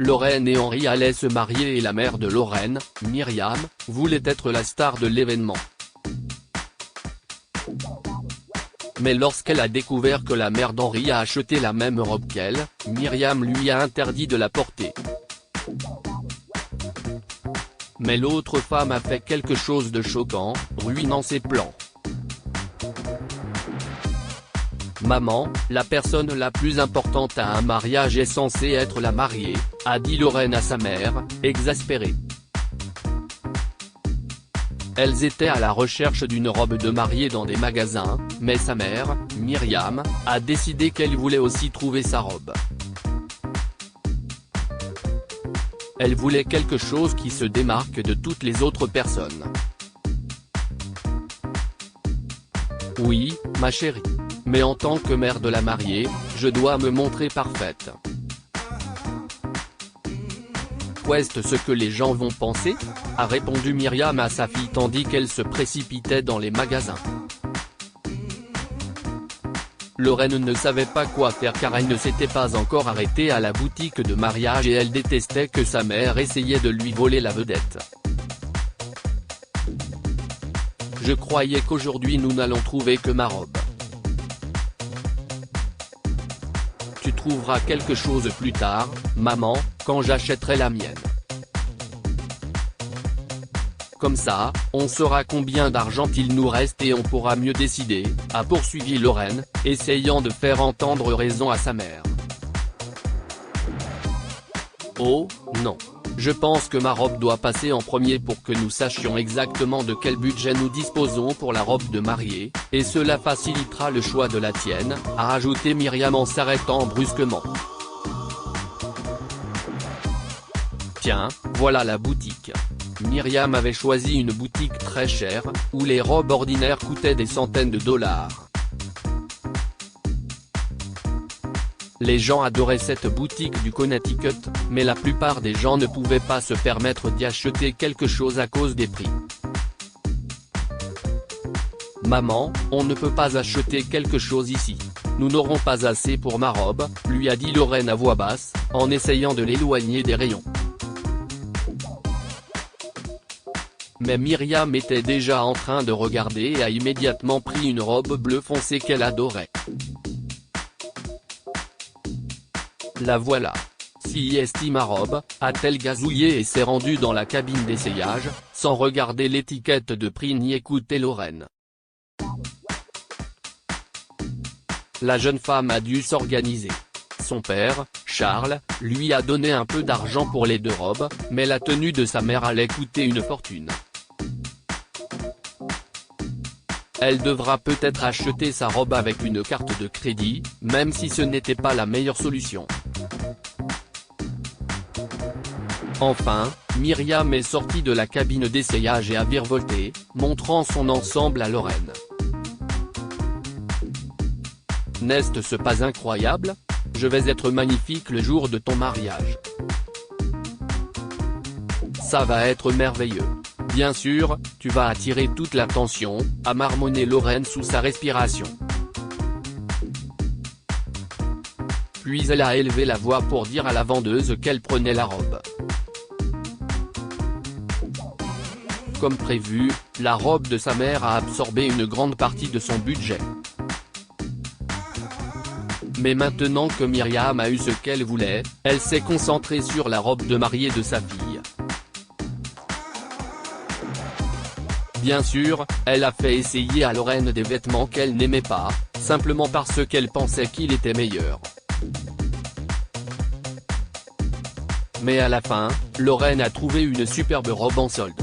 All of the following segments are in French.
Lorraine et Henri allaient se marier et la mère de Lorraine, Myriam, voulait être la star de l'événement. Mais lorsqu'elle a découvert que la mère d'Henri a acheté la même robe qu'elle, Myriam lui a interdit de la porter. Mais l'autre femme a fait quelque chose de choquant, ruinant ses plans. Maman, la personne la plus importante à un mariage est censée être la mariée, a dit Lorraine à sa mère, exaspérée. Elles étaient à la recherche d'une robe de mariée dans des magasins, mais sa mère, Myriam, a décidé qu'elle voulait aussi trouver sa robe. Elle voulait quelque chose qui se démarque de toutes les autres personnes. Oui, ma chérie. Mais en tant que mère de la mariée, je dois me montrer parfaite. Qu'est-ce ce que les gens vont penser ? A répondu Myriam à sa fille tandis qu'elle se précipitait dans les magasins. Lorraine ne savait pas quoi faire car elle ne s'était pas encore arrêtée à la boutique de mariage et elle détestait que sa mère essayait de lui voler la vedette. Je croyais qu'aujourd'hui nous n'allons trouver que ma robe. Tu trouveras quelque chose plus tard, maman, quand j'achèterai la mienne. Comme ça, on saura combien d'argent il nous reste et on pourra mieux décider, a poursuivi Lorraine, essayant de faire entendre raison à sa mère. Oh, non. Je pense que ma robe doit passer en premier pour que nous sachions exactement de quel budget nous disposons pour la robe de mariée, et cela facilitera le choix de la tienne, a ajouté Myriam en s'arrêtant brusquement. Tiens, voilà la boutique. Myriam avait choisi une boutique très chère, où les robes ordinaires coûtaient des centaines de dollars. Les gens adoraient cette boutique du Connecticut, mais la plupart des gens ne pouvaient pas se permettre d'y acheter quelque chose à cause des prix. Maman, on ne peut pas acheter quelque chose ici. Nous n'aurons pas assez pour ma robe, lui a dit Lorraine à voix basse, en essayant de l'éloigner des rayons. Mais Myriam était déjà en train de regarder et a immédiatement pris une robe bleu foncé qu'elle adorait. La voilà. Si est ma robe, a-t-elle gazouillé et s'est rendue dans la cabine d'essayage, sans regarder l'étiquette de prix ni écouter Lorraine. La jeune femme a dû s'organiser. Son père, Charles, lui a donné un peu d'argent pour les deux robes, mais la tenue de sa mère allait coûter une fortune. Elle devra peut-être acheter sa robe avec une carte de crédit, même si ce n'était pas la meilleure solution. Enfin, Myriam est sortie de la cabine d'essayage et a virevolté, montrant son ensemble à Lorraine. N'est-ce pas incroyable ? Je vais être magnifique le jour de ton mariage. Ça va être merveilleux. Bien sûr, tu vas attirer toute l'attention, a marmonné Lorraine sous sa respiration. Puis elle a élevé la voix pour dire à la vendeuse qu'elle prenait la robe. Comme prévu, la robe de sa mère a absorbé une grande partie de son budget. Mais maintenant que Myriam a eu ce qu'elle voulait, elle s'est concentrée sur la robe de mariée de sa fille. Bien sûr, elle a fait essayer à Lorraine des vêtements qu'elle n'aimait pas, simplement parce qu'elle pensait qu'il était meilleur. Mais à la fin, Lorraine a trouvé une superbe robe en solde.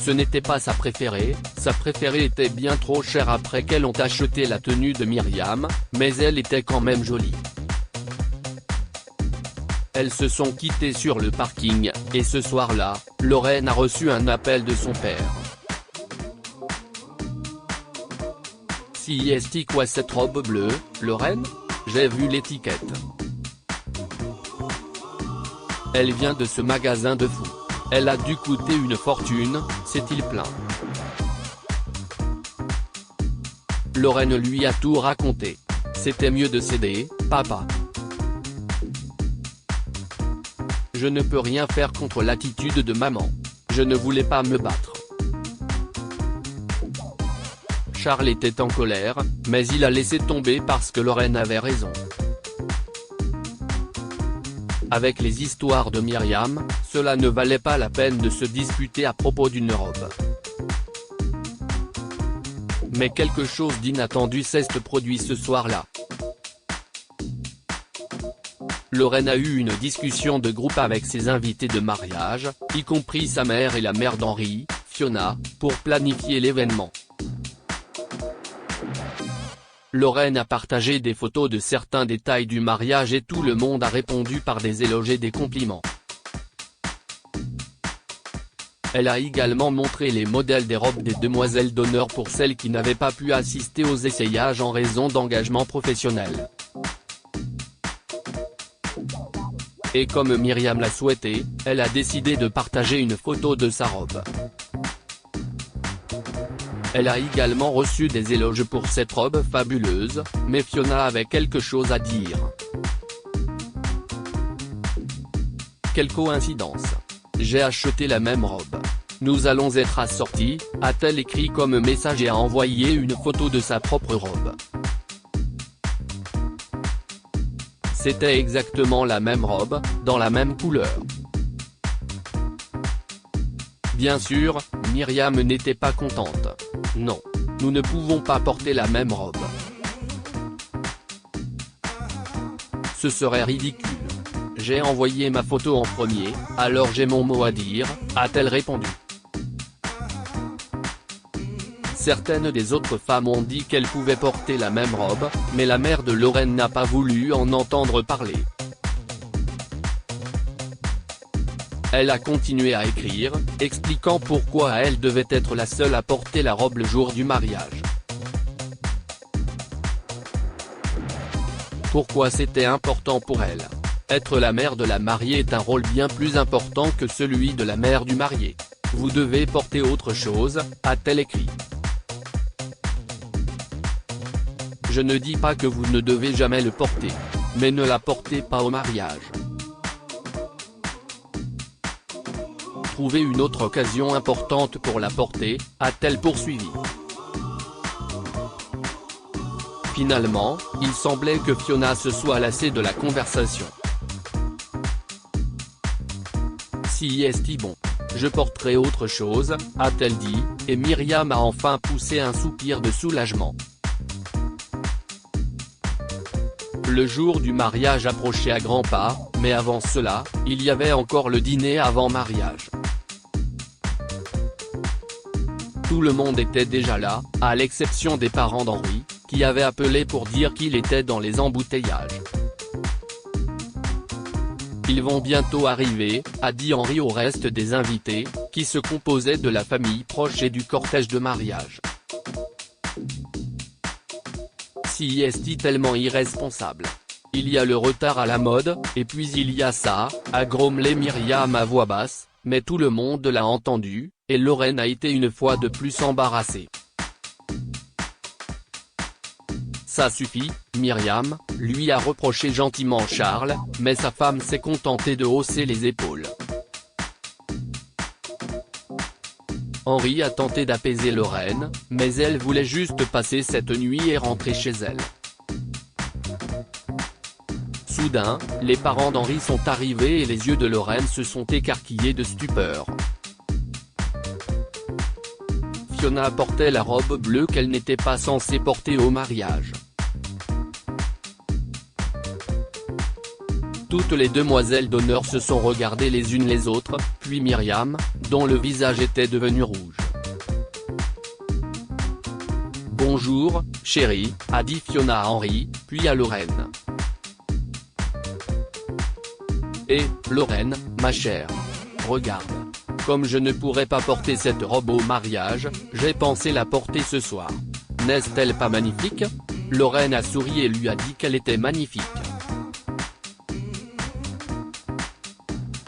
Ce n'était pas sa préférée était bien trop chère après qu'elles ont acheté la tenue de Myriam, mais elle était quand même jolie. Elles se sont quittées sur le parking, et ce soir-là, Lorraine a reçu un appel de son père. Si est quoi cette robe bleue, Lorraine ? J'ai vu l'étiquette. Elle vient de ce magasin de fou. Elle a dû coûter une fortune, s'est-il plaint. Lorraine lui a tout raconté. C'était mieux de céder, papa. Je ne peux rien faire contre l'attitude de maman. Je ne voulais pas me battre. Charles était en colère, mais il a laissé tomber parce que Lorraine avait raison. Avec les histoires de Myriam, cela ne valait pas la peine de se disputer à propos d'une robe. Mais quelque chose d'inattendu s'est produit ce soir-là. Lorraine a eu une discussion de groupe avec ses invités de mariage, y compris sa mère et la mère d'Henri, Fiona, pour planifier l'événement. Lorraine a partagé des photos de certains détails du mariage et tout le monde a répondu par des éloges et des compliments. Elle a également montré les modèles des robes des demoiselles d'honneur pour celles qui n'avaient pas pu assister aux essayages en raison d'engagement professionnel. Et comme Myriam l'a souhaité, elle a décidé de partager une photo de sa robe. Elle a également reçu des éloges pour cette robe fabuleuse, mais Fiona avait quelque chose à dire. Quelle coïncidence. J'ai acheté la même robe. Nous allons être assortis, a-t-elle écrit comme message et a envoyé une photo de sa propre robe. C'était exactement la même robe, dans la même couleur. Bien sûr, Myriam n'était pas contente. Non, nous ne pouvons pas porter la même robe. Ce serait ridicule. J'ai envoyé ma photo en premier, alors j'ai mon mot à dire, a-t-elle répondu. Certaines des autres femmes ont dit qu'elles pouvaient porter la même robe, mais la mère de Lorraine n'a pas voulu en entendre parler. Elle a continué à écrire, expliquant pourquoi elle devait être la seule à porter la robe le jour du mariage. Pourquoi c'était important pour elle. Être la mère de la mariée est un rôle bien plus important que celui de la mère du marié. Vous devez porter autre chose, a-t-elle écrit. Je ne dis pas que vous ne devez jamais le porter. Mais ne la portez pas au mariage. Trouvez une autre occasion importante pour la porter, a-t-elle poursuivi. Finalement, il semblait que Fiona se soit lassée de la conversation. Si est bon. Je porterai autre chose, a-t-elle dit, et Myriam a enfin poussé un soupir de soulagement. Le jour du mariage approchait à grands pas, mais avant cela, il y avait encore le dîner avant mariage. Tout le monde était déjà là, à l'exception des parents d'Henri, qui avaient appelé pour dire qu'il était dans les embouteillages. Ils vont bientôt arriver, a dit Henri au reste des invités, qui se composaient de la famille proche et du cortège de mariage. Si est tellement irresponsable. Il y a le retard à la mode, et puis il y a ça, a grommelé Myriam à voix basse, mais tout le monde l'a entendu, et Lorraine a été une fois de plus embarrassée. Ça suffit, Myriam, lui a reproché gentiment Charles, mais sa femme s'est contentée de hausser les épaules. Henri a tenté d'apaiser Lorraine, mais elle voulait juste passer cette nuit et rentrer chez elle. Soudain, les parents d'Henri sont arrivés et les yeux de Lorraine se sont écarquillés de stupeur. Fiona portait la robe bleue qu'elle n'était pas censée porter au mariage. Toutes les demoiselles d'honneur se sont regardées les unes les autres, puis Myriam, dont le visage était devenu rouge. « Bonjour, chérie », a dit Fiona à Henri, puis à Lorraine. « Et, Lorraine, ma chère. Regarde. Comme je ne pourrais pas porter cette robe au mariage, j'ai pensé la porter ce soir. N'est-elle pas magnifique ?» Lorraine a souri et lui a dit qu'elle était magnifique.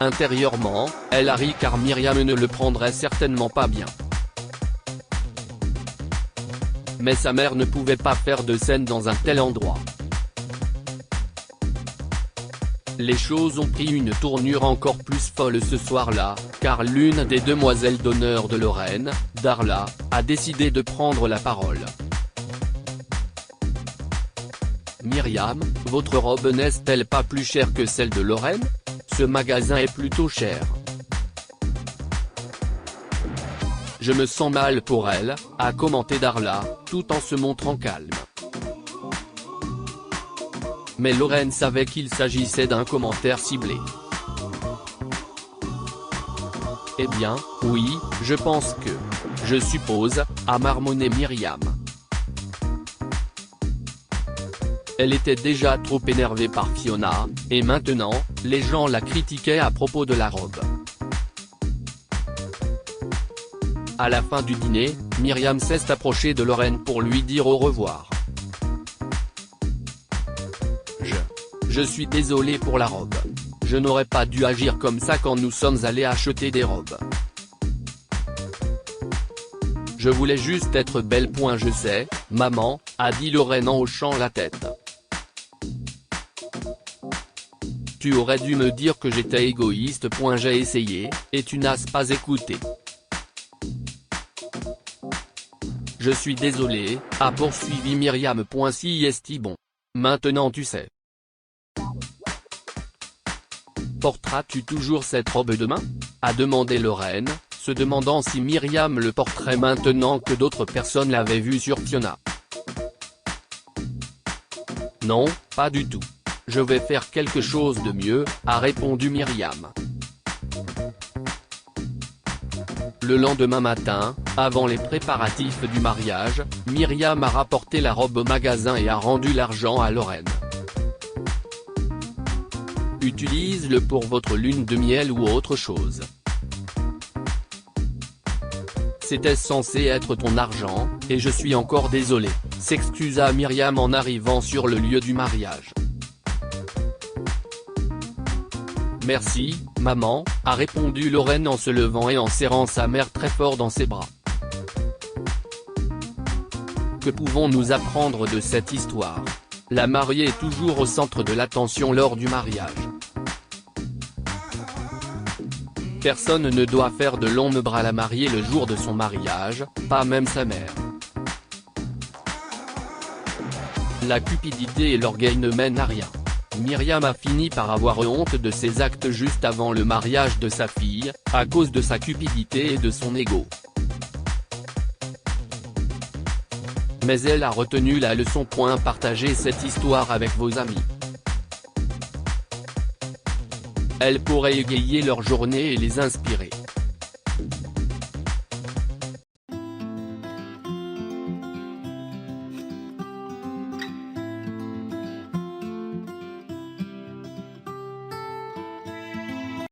Intérieurement, elle a ri car Myriam ne le prendrait certainement pas bien. Mais sa mère ne pouvait pas faire de scène dans un tel endroit. les choses ont pris une tournure encore plus folle ce soir-là, car l'une des demoiselles d'honneur de Lorraine, Darla, a décidé de prendre la parole. Myriam, votre robe n'est-elle pas plus chère que celle de Lorraine? Ce magasin est plutôt cher. Je me sens mal pour elle, a commenté Darla, tout en se montrant calme. Mais Lorraine savait qu'il s'agissait d'un commentaire ciblé. Eh bien, oui, je pense que. Je suppose, a marmonné Myriam. Elle était déjà trop énervée par Fiona, et maintenant, les gens la critiquaient à propos de la robe. À la fin du dîner, Myriam s'est approchée de Lorraine pour lui dire au revoir. Je suis désolée pour la robe. Je n'aurais pas dû agir comme ça quand nous sommes allés acheter des robes. Je voulais juste être belle. Je sais, maman, a dit Lorraine en hochant la tête. Tu aurais dû me dire que j'étais égoïste. J'ai essayé, et tu n'as pas écouté. Je suis désolée, a poursuivi Myriam. Si est bon. Maintenant tu sais. Porteras-tu toujours cette robe demain? A demandé Lorraine, se demandant si Myriam le porterait maintenant que d'autres personnes l'avaient vue sur Fiona. Non, pas du tout. Je vais faire quelque chose de mieux, a répondu Myriam. Le lendemain matin, avant les préparatifs du mariage, Myriam a rapporté la robe au magasin et a rendu l'argent à Lorraine. Utilise-le pour votre lune de miel ou autre chose. C'était censé être ton argent, et je suis encore désolé, s'excusa Myriam en arrivant sur le lieu du mariage. Merci, maman, a répondu Lorraine en se levant et en serrant sa mère très fort dans ses bras. Que pouvons-nous apprendre de cette histoire? La mariée est toujours au centre de l'attention lors du mariage. Personne ne doit faire de l'ombre à la mariée le jour de son mariage, pas même sa mère. La cupidité et l'orgueil ne mènent à rien. Myriam a fini par avoir honte de ses actes juste avant le mariage de sa fille, à cause de sa cupidité et de son ego. Mais elle a retenu la leçon. Partagez cette histoire avec vos amis. Elle pourrait égayer leur journée et les inspirer.